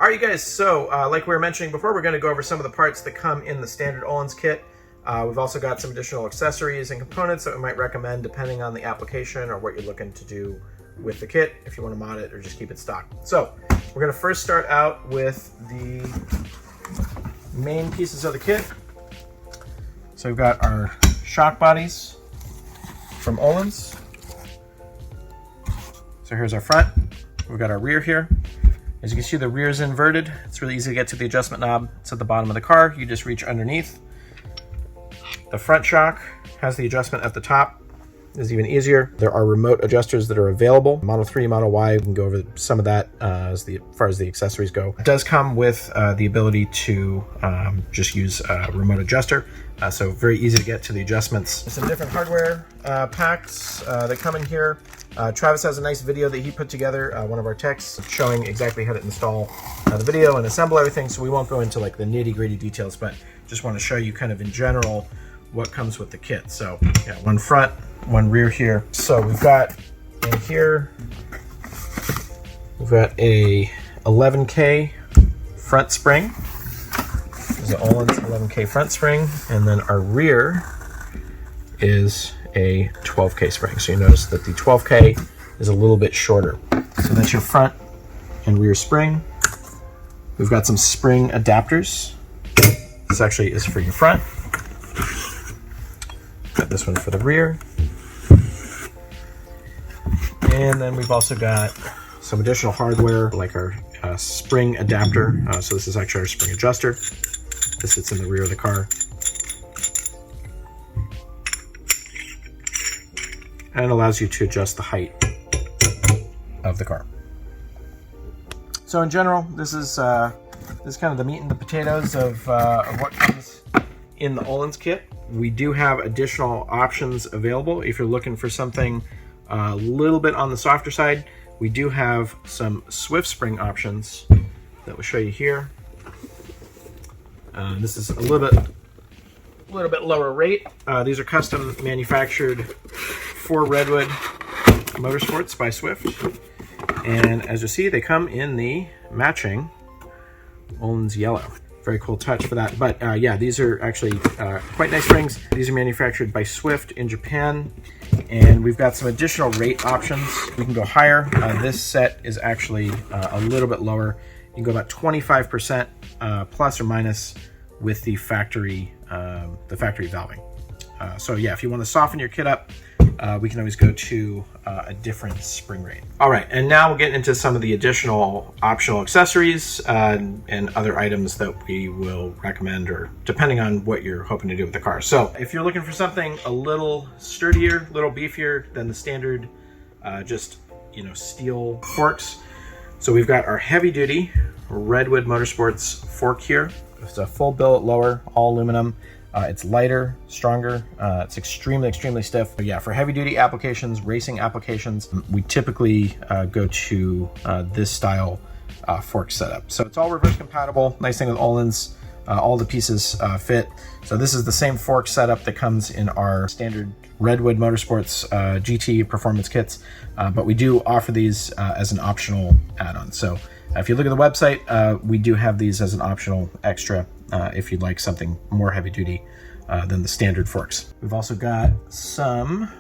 All right, you guys, so like we were mentioning before, we're going to go over some of the parts that come in the standard Ohlins kit. We've also got some additional accessories and components that we might recommend depending on the application or what you're looking to do with the kit, if you want to mod it or just keep it stock. So we're going to first start out with the main pieces of the kit. So we've got our shock bodies from Ohlins. So here's our front. We've got our rear here. As you can see, the rear is inverted. It's really easy to get to the adjustment knob. It's at the bottom of the car. You just reach underneath. The front shock has the adjustment at the top. It's even easier. There are remote adjusters that are available. Model 3, Model Y, we can go over some of that as far as the accessories go. It does come with the ability to just use a remote adjuster. So very easy to get to the adjustments. There's some different hardware packs that come in here. Travis has a nice video that he put together, one of our techs, showing exactly how to install the video and assemble everything. So we won't go into like the nitty-gritty details, but just want to show you kind of in general what comes with the kit. So yeah, one front, one rear here. So we've got in here, we've got a 11K front spring. This is an Ohlins 11K front spring, and then our rear is a 12K spring. So you notice that the 12K is a little bit shorter. So that's your front and rear spring. We've got some spring adapters. This actually is for your front. Got this one for the rear. And then we've also got some additional hardware like our spring adapter. So this is actually our spring adjuster. This sits in the rear of the car. And allows you to adjust the height of the car. So in general, this is kind of the meat and the potatoes of what comes in the Ohlins kit. We do have additional options available if you're looking for something a little bit on the softer side. We do have some Swift spring options that we'll show you here. This is a little bit lower rate. These are custom manufactured for Redwood Motorsports by Swift. And as you see, they come in the matching Ohlins yellow. Very cool touch for that. But yeah, these are actually quite nice springs. These are manufactured by Swift in Japan. And we've got some additional rate options. We can go higher. This set is actually a little bit lower. You can go about 25% plus or minus with the factory valving. So yeah, if you want to soften your kit up, we can always go to a different spring rate. All right, and now we'll get into some of the additional optional accessories and other items that we will recommend, or depending on what you're hoping to do with the car. So if you're looking for something a little sturdier, a little beefier than the standard just steel forks, so we've got our heavy duty Redwood Motorsports fork here. It's a full billet lower, all aluminum. It's lighter, stronger. It's extremely stiff. But yeah, for heavy duty applications, racing applications, we typically go to this style fork setup. So it's all reverse compatible. Nice thing with Ohlins, all the pieces fit. So this is the same fork setup that comes in our standard Redwood Motorsports GT performance kits, but we do offer these as an optional add-on. So if you look at the website, we do have these as an optional extra if you'd like something more heavy duty than the standard forks. We've also got some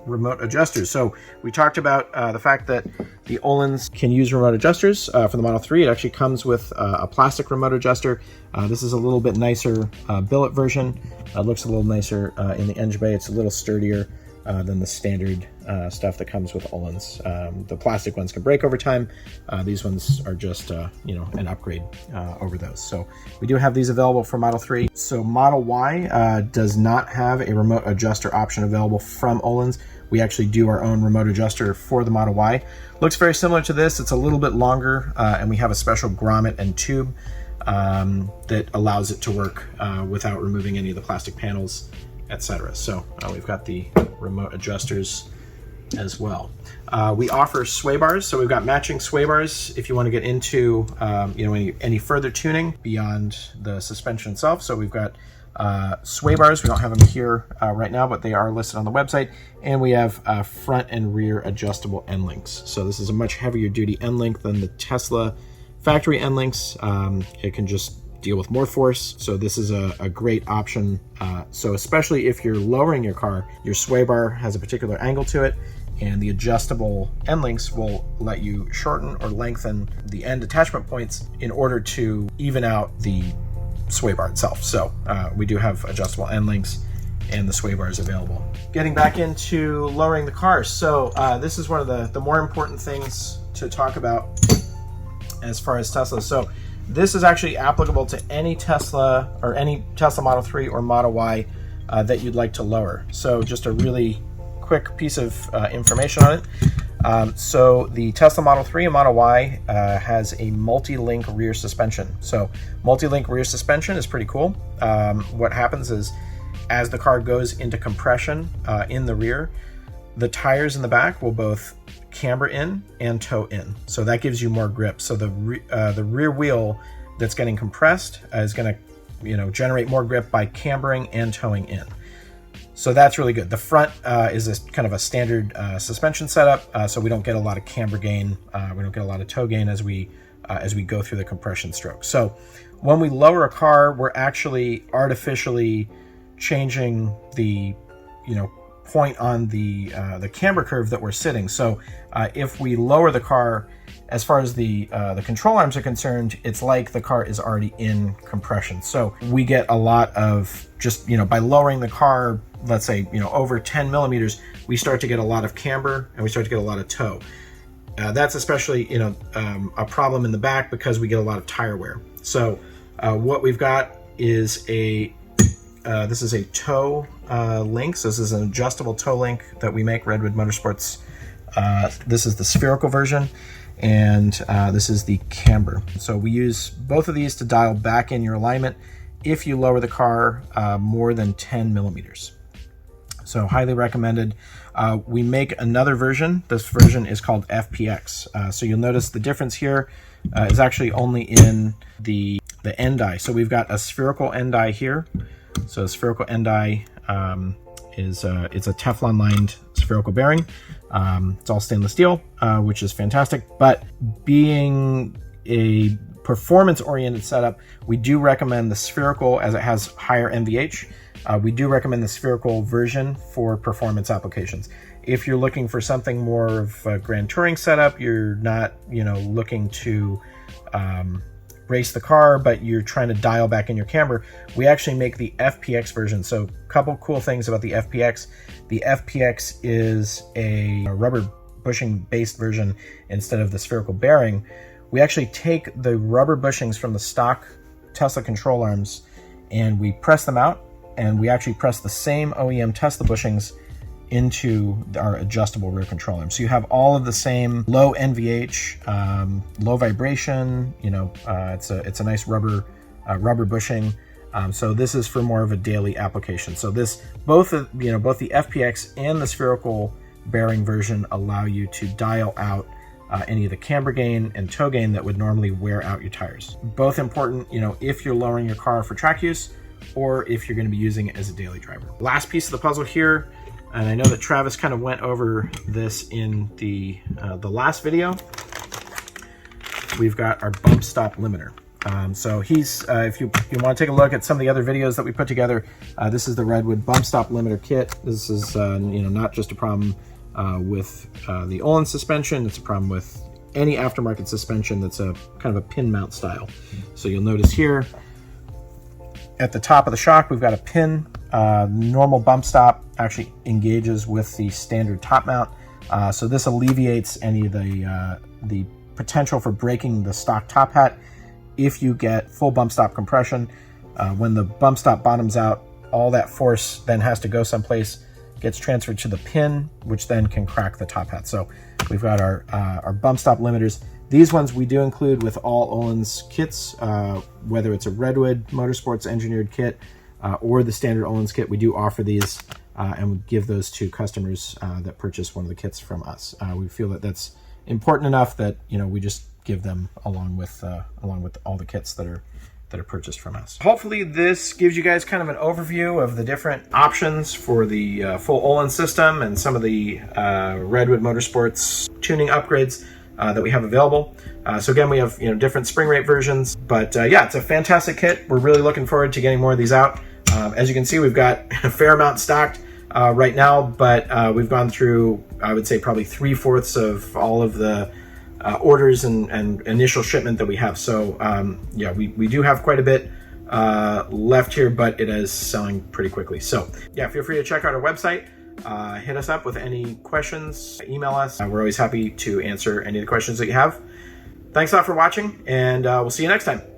remote adjusters. So we talked about the fact that the Ohlins can use remote adjusters. For the Model 3, it actually comes with a plastic remote adjuster. This is a little bit nicer billet version. Looks a little nicer in the engine bay. It's a little sturdier than the standard stuff that comes with Ohlins. The plastic ones can break over time. These ones are just an upgrade over those. So we do have these available for Model 3. So Model Y does not have a remote adjuster option available from Ohlins. We actually do our own remote adjuster for the Model Y. Looks very similar to this. It's a little bit longer, and we have a special grommet and tube that allows it to work without removing any of the plastic panels, etc. So we've got the remote adjusters as well. We offer sway bars, so we've got matching sway bars if you want to get into any further tuning beyond the suspension itself. So we've got sway bars. We don't have them here right now, but they are listed on the website. And we have front and rear adjustable end links. So this is a much heavier duty end link than the Tesla factory end links. It can just deal with more force, so this is a great option. So especially if you're lowering your car, your sway bar has a particular angle to it, and the adjustable end links will let you shorten or lengthen the end attachment points in order to even out the sway bar itself. So we do have adjustable end links, and the sway bar is available. Getting back into lowering the car, so this is one of the more important things to talk about as far as Tesla. So this is actually applicable to any Tesla or any Tesla Model 3 or Model Y that you'd like to lower. So just a really quick piece of information on it. So the Tesla Model 3 and Model Y has a multi-link rear suspension. So multi-link rear suspension is pretty cool. What happens is as the car goes into compression in the rear, the tires in the back will both camber in and toe in, so that gives you more grip. So the rear wheel that's getting compressed is going to generate more grip by cambering and towing in. So that's really good. The front is a kind of a standard suspension setup, so we don't get a lot of camber gain, we don't get a lot of toe gain as we go through the compression stroke. So when we lower a car, we're actually artificially changing the point on the camber curve that we're sitting. So if we lower the car, as far as the control arms are concerned, it's like the car is already in compression. So we get a lot of just, by lowering the car, let's say, over 10 millimeters, we start to get a lot of camber and we start to get a lot of toe. That's especially, a problem in the back because we get a lot of tire wear. So what we've got is this is a toe link. So this is an adjustable toe link that we make, Redwood Motorsports. This is the spherical version, and this is the camber. So we use both of these to dial back in your alignment if you lower the car more than 10 millimeters. So highly recommended. We make another version. This version is called FPX. So you'll notice the difference here is actually only in the end eye. So we've got a spherical end eye here. So a spherical end eye it's a Teflon lined spherical bearing. It's all stainless steel, which is fantastic. But being a performance oriented setup, we do recommend the spherical as it has higher NVH. We do recommend the spherical version for performance applications. If you're looking for something more of a grand touring setup, you're not looking to race the car, but you're trying to dial back in your camber, we actually make the FPX version. So a couple cool things about the FPX. The FPX is a rubber bushing based version instead of the spherical bearing. We actually take the rubber bushings from the stock Tesla control arms and we press them out, and we actually press the same OEM Tesla bushings into our adjustable rear control arm. So you have all of the same low NVH, low vibration. It's a nice rubber bushing. So this is for more of a daily application. So both the FPX and the spherical bearing version allow you to dial out any of the camber gain and toe gain that would normally wear out your tires. Both important, if you're lowering your car for track use or if you're going to be using it as a daily driver. Last piece of the puzzle here. And I know that Travis kind of went over this in the last video. We've got our bump stop limiter. So he's, if you want to take a look at some of the other videos that we put together, this is the Redwood bump stop limiter kit. This is, not just a problem with the Ohlins suspension. It's a problem with any aftermarket suspension that's a kind of a pin mount style. So you'll notice here at the top of the shock, we've got a pin. Normal bump stop actually engages with the standard top mount. So this alleviates any of the potential for breaking the stock top hat if you get full bump stop compression. When the bump stop bottoms out, all that force then has to go someplace, gets transferred to the pin, which then can crack the top hat. So we've got our bump stop limiters. These ones we do include with all Ohlins kits, whether it's a Redwood Motorsports engineered kit or the standard Ohlins kit. We do offer these and we give those to customers that purchase one of the kits from us. We feel that that's important enough that we just give them along with all the kits that are purchased from us. Hopefully this gives you guys kind of an overview of the different options for the full Ohlins system and some of the Redwood Motorsports tuning upgrades that we have available. So again, we have different spring rate versions, but yeah, it's a fantastic kit. We're really looking forward to getting more of these out. As you can see, we've got a fair amount stocked right now, but we've gone through, I would say, probably 3/4 of all of the orders and initial shipment that we have. So yeah, we do have quite a bit left here, but it is selling pretty quickly. So yeah, feel free to check out our website. Hit us up with any questions, email us. We're always happy to answer any of the questions that you have. Thanks a lot for watching, and we'll see you next time.